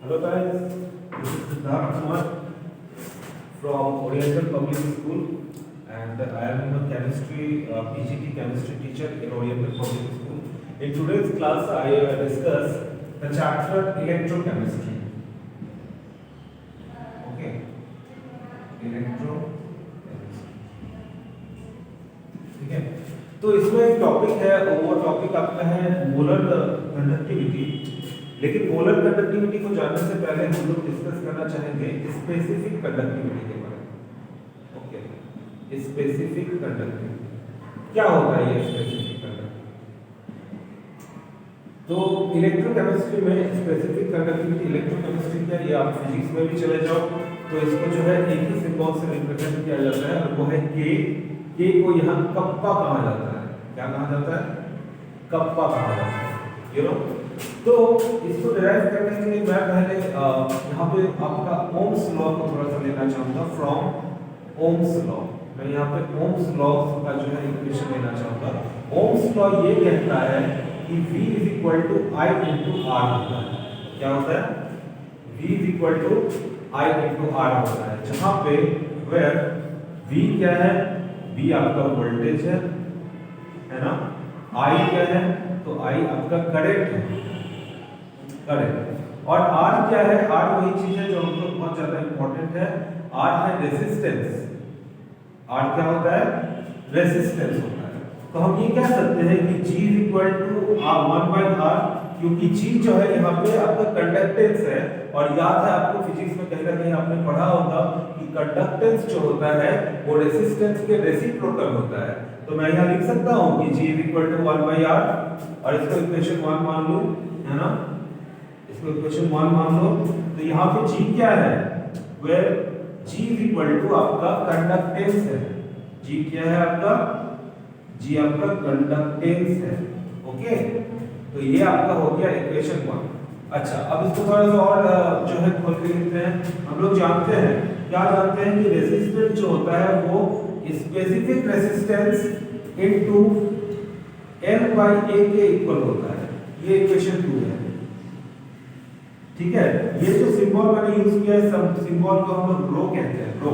Hello guys, this is Siddharth Kumar from Oriental Public School and I am a chemistry PGT chemistry teacher in Oriental Public School. In today's class I discuss the chapter electrochemistry. Okay, electrochemistry. ठीक है, तो इसमें एक topic है, वो topic आपका है molar conductivity. लेकिन मोलर कंडक्टिविटी को जानने से पहले हम लोग डिस्कस करना चाहेंगे स्पेसिफिक कंडक्टिविटी के बारे में। ओके, स्पेसिफिक कंडक्टिविटी क्या होता है? ये स्पेसिफिक कंडक्टिविटी तो इलेक्ट्रोकेमिस्ट्री में स्पेसिफिक कंडक्टिविटी इलेक्ट्रोकेमिस्ट्री क्या, ये आप फिजिक्स में भी चले जाओ तो इसको जो है एक ही सिंबल से रिप्रेजेंट किया जाता है और वो है के। के को यहाँ कप्पा कहा जाता है। क्या कहा जाता है? कप्पा कहा जाता है। यू नो, तो इसको डिराइव करने के लिए मैं पहले यहाँ पे आपका ओम्स लॉ को थोड़ा सा लेना चाहूंगा। फ्रॉम ओम्स लॉ, मैं यहाँ पे ओम्स लॉ का जो है इक्वेशन लेना चाहूंगा। ओम्स लॉ ये कहता है कि V is equal to I into R होता है। क्या होता है? V is equal to I into R होता है, जहाँ पे वेयर V क्या है? V आपका वोल्टेज है ना। I क्या है? तो I आपका करंट है, करंट। और R क्या है? R वही चीज है जो हमको बहुत ज्यादा इंपॉर्टेंट है। R है रेजिस्टेंस। R क्या होता है? रेजिस्टेंस होता है। तो हम ये कह सकते हैं कि G is equal to R1/R, क्योंकि G जो है यहाँ पे आपका कंडक्टेंस है। और याद है आपको फिजिक्स में कहीं ना कहीं आपने पढ़ा होगा कि कंडक्टेंस जो होता है वो रेजिस्टेंस के रेसिप्रोकल होता है। तो मैं यहाँ लिख सकता हूँ कि G is equal to 1/R और इसको इक्वेशन 1 मान लो, है ना। इसको इक्वेशन 1 मान लो, तो यहाँ पे G क्या है? Where G is equal to आपका कंडक्टेंस है। G क्या है आपका? G आपका कंडक्टेंस है। ओके, तो ये आपका हो गया इक्वेशन 1। अच्छा, अब इसको थोड़ा सा और जो है खोल के लिखते हैं। हम लोग जानते हैं, क्या जानते हैं कि रेजिस्टेंस जो होता है वो स्पेसिफिक रेजिस्टेंस इनटू L/A के इक्वल होता है। ये इक्वेशन 2 है। ठीक है, ये जो सिंबल मैंने यूज किया है, सब सिंबल को हम लोग रो कहते हैं, रो।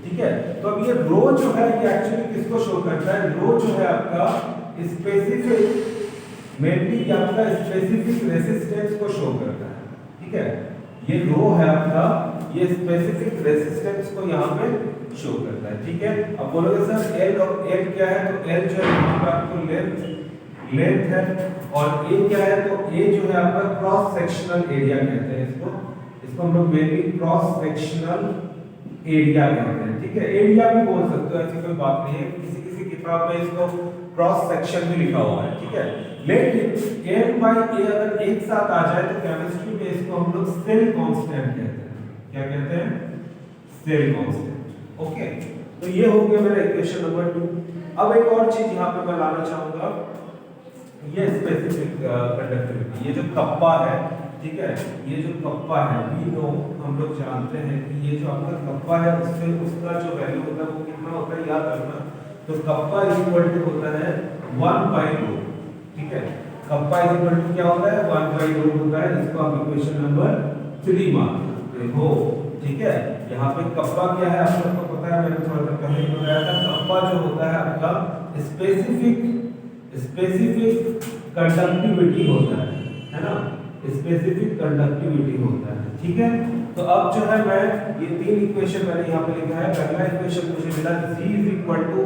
ठीक है, तो अब ये रो जो है ये एक्चुअली किसको शो करता है? रो जो है आपका स्पेसिफिक, मेनली आपका स्पेसिफिक रेजिस्टेंस को शो करता है। ठीक है, ये रो है आपका, ये स्पेसिफिक रेजिस्टेंस को यहाँ पे शो करता है। ठीक है, अब बोलोगे सर L और L क्या है? तो L जो है यहाँ पे आपको लेंथ है और A क्या है? तो A जो है आपका क्रॉस सेक्शनल एरिया कहते हैं इसको हम लोग मेनली क्रॉस सेक्शनल एरिया कहते हैं। ठीक है, एरिया भी बोल सकते हो, ऐसी कोई बात नहीं है। किसी किसी किताब में इसको क्रॉस सेक्शन भी लिखा हुआ है। ठीक है, लेकिन L/A अगर एक साथ आ जाए तो केमिस्ट्री में इसको हम लोग सेल कांस्टेंट कहते हैं। क्या कहते हैं? Cell constant. ओके, तो ये हो गया मेरा इक्वेशन नंबर 2। अब एक और चीज यहाँ पे मैं लाना चाहूंगा, ये स्पेसिफिक कंडक्टिविटी, ये जो कप्पा है। ठीक है, ये जो कप्पा है, वी नो, हम लोग जानते हैं कि ये जो आपका कप्पा है उससे उसका जो वैल्यू होता है वो कितना होता है, याद रखना। तो कप्पा इज इक्वल टू होता है 1/ρ। ठीक है, कप्पा इज इक्वल टू क्या होता है? 1/ρ होता है। इसको आप इक्वेशन नंबर 3 मान सकते हो। ठीक है, यहाँ पे कप्पा क्या है आप सबको पता है, मैंने थोड़ा सा पहले ही बताया था। कप्पा जो होता है आपका स्पेसिफिक कंडक्टिविटी होता है ना। स्पेसिफिक कंडक्टिविटी होता है। ठीक है, तो अब जो है मैं ये 3 इक्वेशन मैंने यहाँ पे लिखा है। पहला इक्वेशन मुझे मिला G is equal to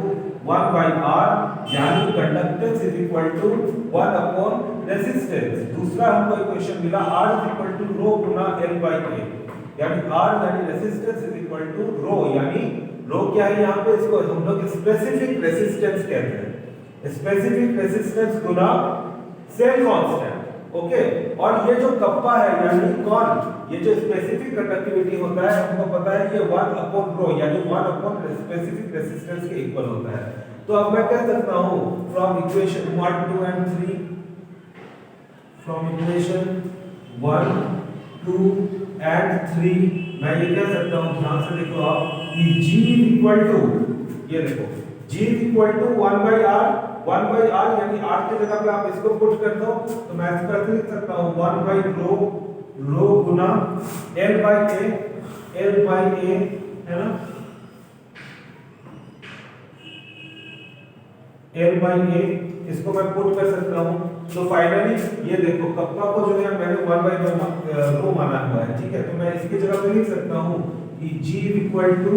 1/R, यानी conductance is equal to 1 upon resistance. दूसरा हमको इक्वेशन मिला R is equal to rho गुना L/A, यानी R यानी resistance is equal to rho, यानी रो क्या है यहाँ पे? इसको हम लोग स्पेसिफिक रेजिस्टेंस कहते हैं। स्पेसिफिक रेजिस्टेंस गुना सेल कांस्टेंट। ओके, और ये जो कप्पा है यानी कौन, ये जो स्पेसिफिक कंडक्टिविटी होता है हमको पता है ये 1 अपॉन रो यानी 1 अपॉन स्पेसिफिक रेजिस्टेंस के इक्वल होता है। तो अब मैं कह सकता हूं from equation 1 2 and 3, from equation 1 2 and 3 मैं ये कह सकता हूं, ध्यान से देखो आप, कि G इज इक्वल टू, ये देखो G is equal to 1/R 1/R यानी R की जगह पे आप इसको पुट कर दो तो मैं ऐसे लिख सकता हूं 1/ρ रो गुना L by A, L by A है ना, L बाई ए, इसको मैं पुट कर सकता हूं। तो फाइनली ये देखो कप्पा को जो है मैंने 1 बाई रो माना हुआ है, ठीक है। तो मैं इसकी जगह पे लिख सकता हूं कि G equal to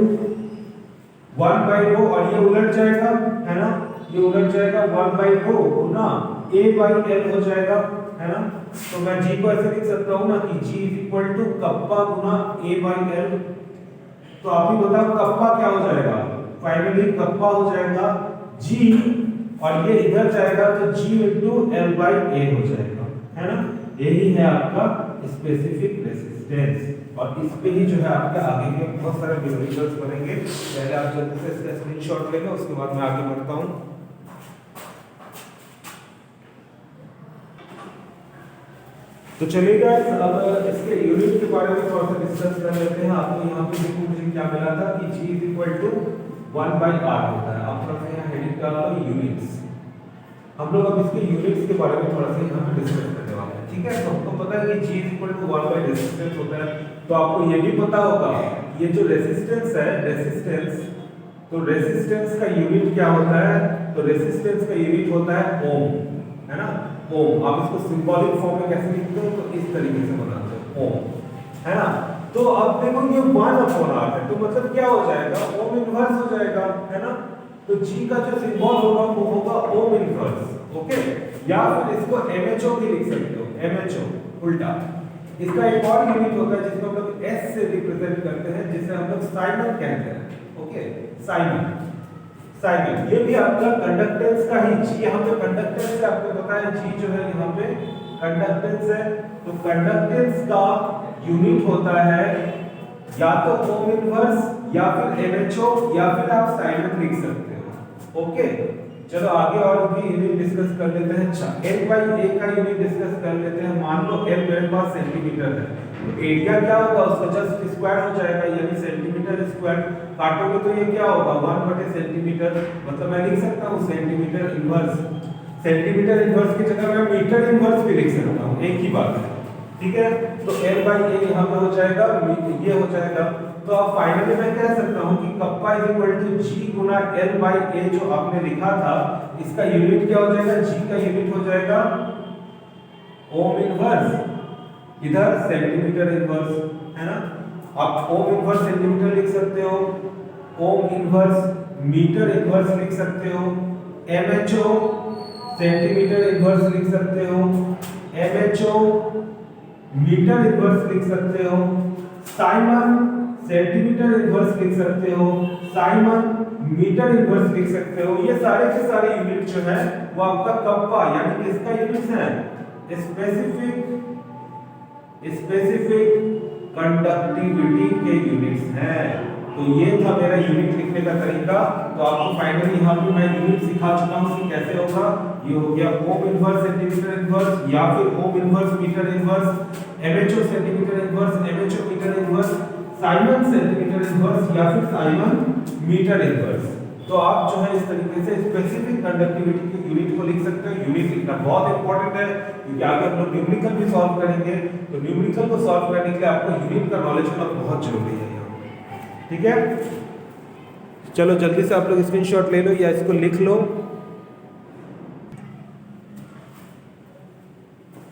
1 by rho, और ये उलट जाएगा है ना, ये उलट जाएगा 1 by row Guna A by L हो जाएगा है ना। तो मैं G को ऐसे लिख सकता हूं ना कि G इक्वल टू कप्पा गुना A बाई L। तो आप ही बताओ कप्पा क्या हो जाएगा, फाइनली कप्पा हो जाएगा G, और ये इधर जाएगा तो G into L by A हो जाएगा है ना। यही है आपका स्पेसिफिक रेजिस्टेंस, और इस पे ही जो है आपके आगे के बहुत सारे न्यूमेरिकल्स बनेंगे। पहले आप जल्दी से इसका स्क्रीनशॉट ले लो, उसके बाद मैं आगे बढ़ता हूं। तो चलिए गाइस, अब इसके यूनिट के बारे में थोड़ा सा डिस्कस कर लेते हैं। आपको यहाँ पे देखो मुझे क्या मिला था कि G equal to 1 by R होता है। आप थोड़ा सा यहाँ हेडिंग डाल लो यूनिट्स। हम लोग अब इसके यूनिट्स के बारे में थोड़ा सा यहाँ पे डिस्कस करने वाले हैं, ठीक है। तो हमको पता है कि G equal to 1 by resistance होता है। तो आपको ये भी पता होगा ये जो रेजिस्टेंस है, रेजिस्टेंस, तो रेजिस्टेंस का यूनिट क्या होता है, तो रेजिस्टेंस का यूनिट होता है ओम, है ना, ओम। आप इसको सिंबॉलिक फॉर्म में कैसे लिखते हो, तो इस तरीके से बनाते हो ओम, है ना। तो अब देखो ये 1/R है, तो मतलब क्या हो जाएगा, ओम इनवर्स हो जाएगा, है ना। तो G का जो सिंबल होगा वो होगा ओम इनवर्स, ओके। या फिर इसको MHO भी लिख सकते हो, MHO उल्टा। इसका एक और यूनिट होता है जिसको हम लोग S से रिप्रेजेंट करते हैं, जिसे हम लोग साइमन कहते हैं, ओके, साइमन, साइमन। ये भी आपका कंडक्टेंस का ही, G यहाँ पे कंडक्टेंस है, आपको पता है G जो है यहाँ पे कंडक्टेंस है। तो कंडक्टेंस का यूनिट होता है या तो ओम इनवर्स या फिर MHO या फिर आप साइमन लिख सकते हो, ओके। चलो आगे और भी यूनिट डिस्कस कर लेते हैं। अच्छा, L बाई A का यूनिट डिस्कस कर लेते हैं। मान लो L मेरे पास सेंटीमीटर है, तो एरिया क्या होगा, उसका जस्ट स्क्वायर हो जाएगा, यानी सेंटीमीटर स्क्वायर। काटोगे तो ये क्या होगा 1 सेंटीमीटर, मतलब मैं लिख सकता हूँ सेंटीमीटर इनवर्स। सेंटीमीटर इनवर्स की जगह मैं मीटर इनवर्स भी लिख सकता हूँ, एक ही बात है, ठीक है। तो L बाई A यहाँ पे हो जाएगा, ये हो जाएगा। तो अब फाइनली मैं कह सकता हूँ कि kappa is equal to G गुना L बाई A जो आपने लिखा था, इसका यूनिट क्या हो जाएगा, G का यूनिट हो जाएगा ओम इनवर्स, इधर सेंटीमीटर इनवर्स, है ना। आप ओम इनवर्स सेंटीमीटर लिख सकते हो, ओम इनवर्स मीटर इनवर्स लिख सकते हो, MHO सेंटीमीटर इनवर्स लिख सकते हो, MHO मीटर इनवर्स लिख सकते हो, साइमन सेंटीमीटर इनवर्स लिख सकते हो, साइमन मीटर इनवर्स लिख सकते हो। ये सारे के सारे यूनिट जो है वो आपका कप्पा यानी किसका यूनिट है, स्पेसिफिक कंडक्टिविटी के यूनिट्स हैं। तो ये था मेरा यूनिट लिखने का तरीका। तो आपको फाइनली यहाँ पे मैं यूनिट सिखा चुका हूँ कि कैसे होगा। ये हो गया ओम इनवर्स सेंटीमीटर इनवर्स या फिर ohm inverse metre inverse, MHO centimetre inverse, MHO metre inverse, siemens centimetre inverse या फिर साइमन मीटर इनवर्स। तो आप जो है इस तरीके से स्पेसिफिक कंडक्टिविटी के यूनिट को लिख सकते हो। यूनिट लिखना बहुत इंपॉर्टेंट है क्योंकि आगे हम लोग न्यूमेरिकल भी सॉल्व करेंगे, तो न्यूमेरिकल को सॉल्व करने के लिए आपको यूनिट का नॉलेज होना बहुत जरूरी है यहाँ, ठीक है। चलो जल्दी से आप लोग स्क्रीनशॉट ले लो या इसको लिख लो।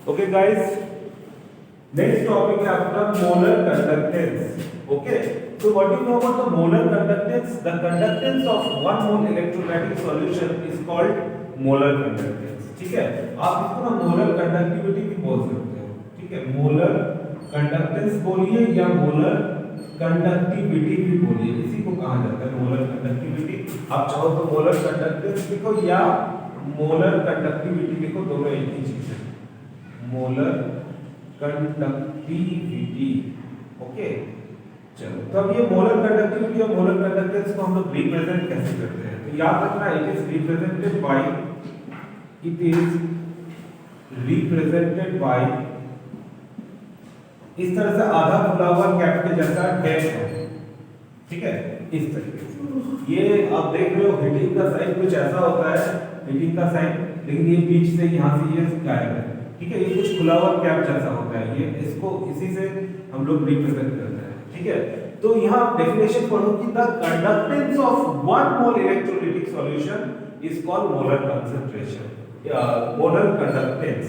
ओके गाइस, नेक्स्ट टॉपिक है अपना molar conductance, okay. So what do you know about the molar conductance? The conductance of 1 mole electrolytic solution is called molar conductance, ठीक है। आप इसको ना मोलर कंडक्टिविटी भी बोल सकते हो, ठीक है। मोलर कंडक्टेंस बोलिए या मोलर कंडक्टिविटी भी बोलिए, इसी को कहा जाता है मोलर कंडक्टिविटी। आप चाहो तो मोलर कंडक्टेंस लिखो या मोलर कंडक्टिविटी लिखो, दोनों एक ही चीज है, मोलर कंडक्टिविटी, ओके। चलो, तो अब ये मोलर कंडक्टिविटी और मोलर कंडक्टेंस को हम लोग रिप्रेजेंट कैसे करते हैं, तो याद रखना इट इज रिप्रेजेंटेड बाय इस तरह से आधा खुला हुआ कैप के जैसा डैश है, ठीक है, इस तरीके से। ये आप देख रहे हो हीटिंग का साइन कुछ ऐसा होता है, हीटिंग का साइन, लेकिन ये बीच से यहाँ से ये गायब है, ठीक है, ये कुछ खुला हुआ कैप जैसा होता है, ये इसको इसी से हम लोग रिप्रेजेंट करते हैं। ठीक है, तो यहाँ डेफिनेशन पढ़ो कि the conductance of 1 mole electrolytic solution is called molar concentration, molar conductance.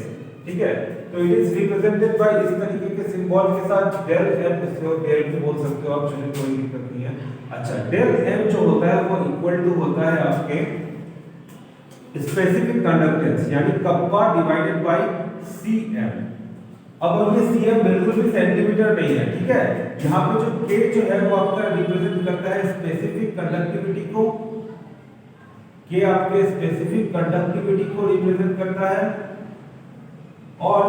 ठीक है, तो इट इज रिप्रेजेंटेड बाय इस तरीके के सिंबल के साथ डेल m, इसको डेल भी बोल सकते हो आप, चलिए कोई दिक्कत नहीं है। अच्छा, डेल m जो होता है वो इक्वल टू होता है आपके स्पेसिफिक कंडक्टेंस यानी कप्पा डिवाइडेड बाय cm। अब ये cm बिल्कुल भी सेंटीमीटर नहीं है, ठीक है, यहाँ पे जो k जो है वो आपका रिप्रेजेंट करता है स्पेसिफिक कंडक्टिविटी को, k आपके स्पेसिफिक कंडक्टिविटी को रिप्रेजेंट करता है, और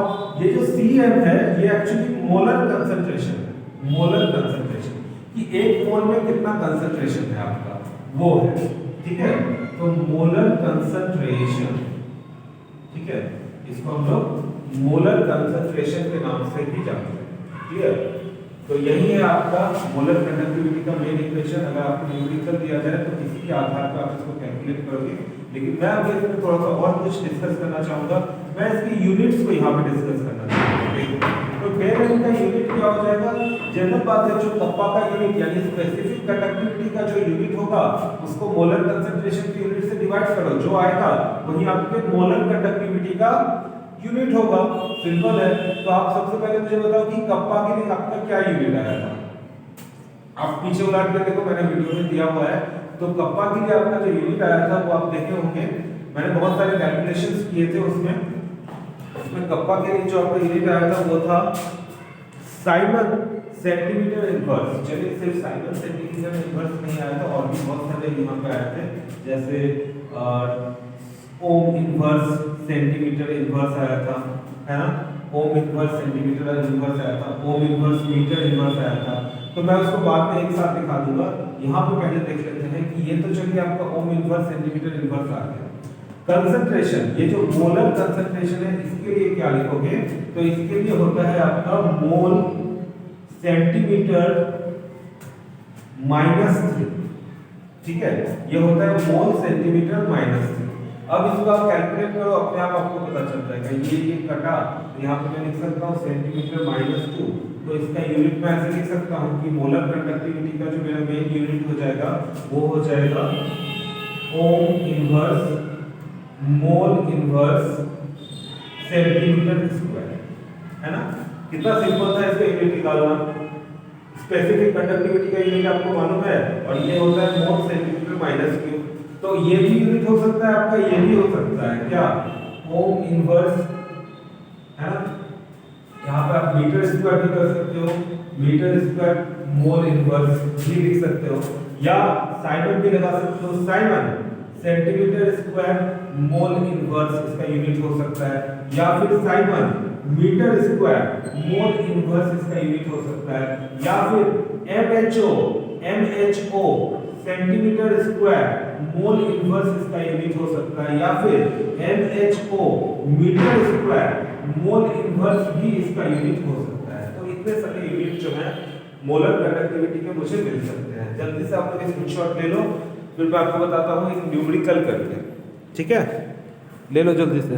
ये जो cm है ये एक्चुअली मोलर कंसंट्रेशन है, मोलर कंसंट्रेशन कि एक मोल में कितना कंसंट्रेशन है आपका वो है। ठीक है, तो मोलर कंसंट्रेशन, ठीक है, इसको हम लोग मोलर कंसंट्रेशन के नाम से भी जानते हैं। क्लियर, तो यही है आपका मोलर कंडक्टिविटी का मेन इक्वेशन। अगर आपको न्यूमेरिकल दिया जाए तो इसी के आधार पर आप इसको कैलकुलेट करोगे, लेकिन मैं अभी इसमें थोड़ा सा और कुछ डिस्कस करना चाहूंगा। मैं इसकी यूनिट्स को यहाँ पे डिस्कस करना चाहूंगा। तो डेल m का यूनिट क्या हो जाएगा, जनरल बात है, जो कप्पा का यूनिट यानी स्पेसिफिक कंडक्टिविटी का जो यूनिट होगा उसको मोलर कंसंट्रेशन की यूनिट से डिवाइड करो, जो आएगा वही आपके मोलर कंडक्टिविटी का यूनिट होगा। सिंपल है। तो आप सबसे पहले मुझे बताओ कि कप्पा के लिए आपका क्या यूनिट आया था। आप पीछे उलट के देखो, मैंने वीडियो में दिया हुआ है। तो कप्पा के लिए आपका जो यूनिट आया था वो आप देखे होंगे, मैंने बहुत सारे कैलकुलेशंस किए थे उसमें कप्पा के लिए जो आपका यूनिट आया था वो था साइमन सेंटीमीटर इनवर्स। चलिए, सिर्फ साइमन सेंटीमीटर इनवर्स नहीं आया था, और भी बहुत सारे यहाँ पे आए थे, जैसे ओम इनवर्स सेंटीमीटर इनवर्स आया था, है ना, ओम इनवर्स सेंटीमीटर इनवर्स आया था, ओम इनवर्स मीटर इनवर्स आया था। तो मैं उसको बाद में एक साथ दिखा दूंगा। यहाँ पे पहले देख लेते हैं कि ये तो चलिए आपका ओम इनवर्स सेंटीमीटर इनवर्स आ गया। कंसंट्रेशन, ये जो मोलर कंसंट्रेशन है इसके लिए क्या लिखोगे, तो इसके लिए होता है आपका मोल सेंटीमीटर -3। ठीक है, ये होता है मोल सेंटीमीटर -3। अब इसको आप कैलकुलेट करो, अपने आप आपको पता चल जाएगा। ये कटा, यहाँ पे मैं लिख सकता हूँ सेंटीमीटर -2, तो इसका यूनिट मैं ऐसे लिख सकता हूँ कि मोलर कंडक्टिविटी का जो मेरा मेन यूनिट हो जाएगा वो हो जाएगा ohm inverse mole inverse centimetre square, है ना। कितना सिंपल था इसका यूनिट निकालना। स्पेसिफिक कंडक्टिविटी का यूनिट आपको मालूम है, और ये होता है मोल सेंटीमीटर -3। तो ये भी यूनिट हो सकता है आपका, ये भी हो सकता है क्या, ओम इनवर्स, है ना। यहाँ पे आप मीटर स्क्वायर भी कर सकते हो, मीटर स्क्वायर मोल इनवर्स भी लिख सकते हो, या साइमन भी लगा सकते हो, siemens centimetre square mole inverse इसका यूनिट हो सकता है, या फिर siemens metre square mole inverse इसका यूनिट हो सकता है, या फिर MHO centimetre square mole inverse इसका यूनिट हो सकता है, या फिर MHO metre square mole inverse भी इसका यूनिट हो सकता है। तो इतने सारे यूनिट जो है मोलर कंडक्टिविटी के मुझे मिल सकते हैं। जल्दी से आप लोग स्क्रीनशॉट ले लो, फिर मैं आपको बताता हूँ एक न्यूमेरिकल करके। ठीक है, ले लो जल्दी से।